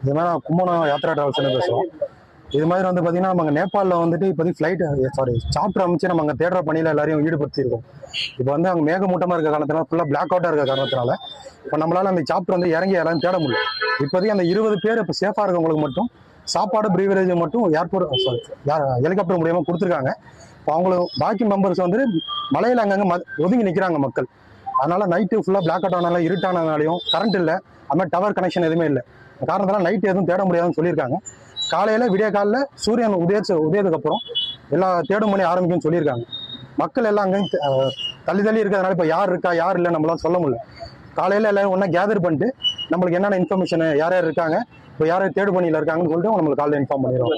இது மாதிரி நான் கும்பகோணம் யாத்ரா டிராவல்ஸ்ல பேசுகிறோம். இது மாதிரி வந்து பார்த்தீங்கன்னா நம்ம நேபாளில் வந்துட்டு இப்போதைக்கு சாப்டர் அமைச்சு நம்ம அங்கே தேடுற பணியில் எல்லாரையும் ஈடுபடுத்தியிருக்கோம். இப்போ வந்து அங்கே மேகமூட்டமாக இருக்க காரணத்தினால ஃபுல்லாக பிளாக் அவுட்டாக இருக்க காரணத்தினால இப்போ நம்மளால அந்த சாப்டர் வந்து இறங்கி யாரும் தேட முடியல. இப்போதைக்கு அந்த 20 பேர் இப்போ சேஃபாக இருக்கவங்களுக்கு மட்டும் சாப்பாடு ப்ரீவரேஜ் மட்டும் ஹெலிகாப்டர் மூலியமாக கொடுத்துருக்காங்க. இப்போ அவங்களுக்கு பாக்கி மெம்பர்ஸ் வந்து மலையில் அங்கங்கே ஒதுங்கி நிற்கிறாங்க மக்கள். அதனால நைட்டு ஃபுல்லாக பிளாக் அவுட் ஆனாலும் இருட்டானதுனாலையும் கரண்ட் இல்லை, அது மாதிரி டவர் கனெக்ஷன் எதுவுமே இல்லை காரணத்தினால நைட்டு எதுவும் தேட முடியாதுன்னு சொல்லியிருக்காங்க. காலையில் விடிய காலில் சூரியன் உதயத்துக்கு அப்புறம் எல்லா தேடும் பணி ஆரம்பிக்கும்னு சொல்லியிருக்காங்க. மக்கள் எல்லாம் அங்கே தள்ளி இருக்கிறதுனால இப்போ யார் இருக்கா யார் இல்லை நம்மளால சொல்ல முடியல. காலையில் எல்லாரும் ஒன்றா கேதர் பண்ணிட்டு நம்மளுக்கு என்னென்ன இன்ஃபர்மேஷன் யார் யார் இருக்காங்க, இப்போ யார் யார் தேடு பணியில் இருக்காங்கன்னு சொல்லிட்டு நம்மளுக்கு காலையில் இன்ஃபார்ம் பண்ணிடுவோம்.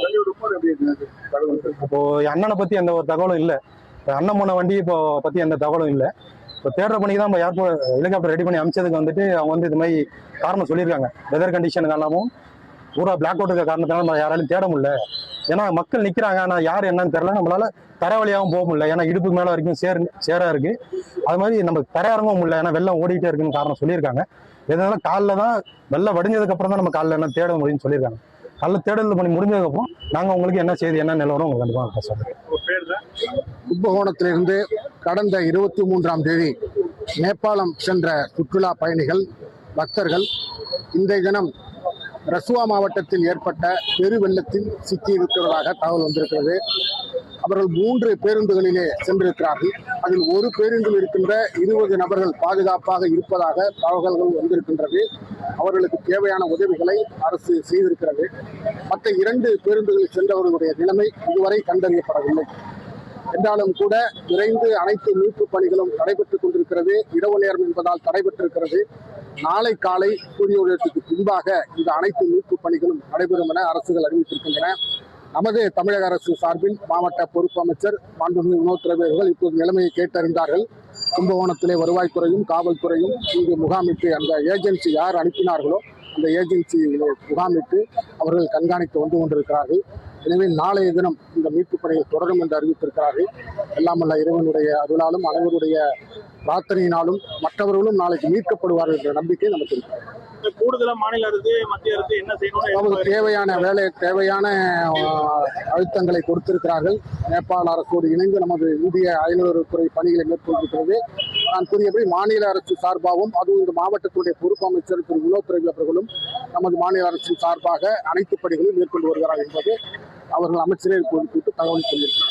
இப்போ அண்ணனை பற்றி எந்த ஒரு தகவலும் இல்லை. அண்ணன் போன வண்டி இப்போ பற்றி எந்த தகவலும் இல்லை. இப்போ தேடுற பணிக்கு தான் இப்போ ஹெலிகாப்டர் ரெடி பண்ணி அமைச்சதுக்கு வந்துட்டு அவங்க வந்து இது மாதிரி காரணம் சொல்லியிருக்காங்க. வெதர் கண்டிஷன் காரணமும் பூரா பிளாக் அவுட் இருக்க காரணத்தினால நம்ம யாராலும் தேட முடியல. ஏன்னா மக்கள் நிற்கிறாங்க, ஆனால் யார் என்னன்னு தெரியல. நம்மளால தரை வழியாகவும் போக முடியல, ஏன்னா இடுப்புக்கு மேலே வரைக்கும் சேரா இருக்கு. அது மாதிரி நம்ம தரையிறங்கவும் முடியல, ஏன்னா வெள்ளம் ஓடிட்டே இருக்குன்னு காரணம் சொல்லியிருக்காங்க. இதனால காலைல தான் வெள்ளம் வடிஞ்சதுக்கு அப்புறம் தான் நம்ம காலைல என்ன தேட முடியும்னு சொல்லியிருக்காங்க. காலைல தேடல் பண்ணி முடிஞ்சதுக்கப்புறம் நாங்கள் உங்களுக்கு என்ன செய்தி என்ன நிலவரம் உங்களுக்கு கண்டிப்பாக சொல்றோம். கும்பகோணத்திலிருந்து கடந்த 23ஆம் தேதி நேபாளம் சென்ற சுற்றுலா பயணிகள் பக்தர்கள் இன்றைய தினம் ரசுவா மாவட்டத்தில் ஏற்பட்ட பெருவெள்ளத்தில் சிக்கியிருக்கிறதாக தகவல் வந்திருக்கிறது. அவர்கள் 3 பேருந்துகளிலே சென்றிருக்கிறார்கள். அதில் ஒரு பேருந்தில் இருக்கின்ற 20 நபர்கள் பாதுகாப்பாக இருப்பதாக தகவல்கள் வந்திருக்கின்றது. அவர்களுக்கு தேவையான உதவிகளை அரசு செய்திருக்கிறது. மற்ற 2 பேருந்துகளில் சென்றவர்களுடைய நிலைமை இதுவரை கண்டறியப்படவில்லை. என்றாலும் கூட விரைந்து அனைத்து மீட்பு பணிகளும் நடைபெற்றுக் கொண்டிருக்கிறது. இரவு நேரம் என்பதால் தடைபெற்றிருக்கிறது. நாளை காலை சூரிய உதயத்துக்கு பின்பாக இந்த அனைத்து மீட்பு பணிகளும் நடைபெறும் என அரசுகள் அறிவித்திருக்கின்றன. நமது தமிழக அரசு சார்பில் மாவட்ட பொறுப்பு அமைச்சர் மாண்புமிகு வினோத் ரவி அவர்கள் இப்போது நிலைமையை கேட்டறிந்தார்கள். கும்பகோணத்திலே வருவாய்த்துறையும் காவல்துறையும் இங்கு முகாமிட்டு அந்த ஏஜென்சி யார் அனுப்பினார்களோ அந்த ஏஜென்சி முகாமிட்டு அவர்கள் கண்காணித்து வந்து கொண்டிருக்கிறார்கள். எனவே நாளைய தினம் இந்த மீட்பு பணிகள் தொடரும் என்று அறிவித்திருக்கிறார்கள். எல்லாம் வல்ல இறைவனுடைய அருளாலும் அனைவருடைய பிரார்த்தனையினாலும் மற்றவர்களும் நாளைக்கு மீட்கப்படுவார்கள் என்ற நம்பிக்கை நமக்கு இருக்கிறது. கூடுதலா மாநில அரசு மத்திய அரசு என்ன செய்யணும், நமக்கு தேவையான அழுத்தங்களை கொடுத்திருக்கிறார்கள். நேபாள அரசோடு இணைந்து நமது இந்திய அயலுறவுத்துறை பணிகளை மேற்கொண்டிருக்கிறது. நான் கூறியபடி மாநில அரசு சார்பாகவும் அதுவும் இந்த மாவட்டத்துடைய பொறுப்பு அமைச்சர் திரு வினோத் ரவி அவர்களும் நமது மாநில அரசின் சார்பாக அனைத்து பணிகளையும் மேற்கொண்டு வருகிறார்கள் என்பது அவர்கள் அமைச்சரே குறிப்பிட்டு தகவல் சொல்லியிருக்கிறார்.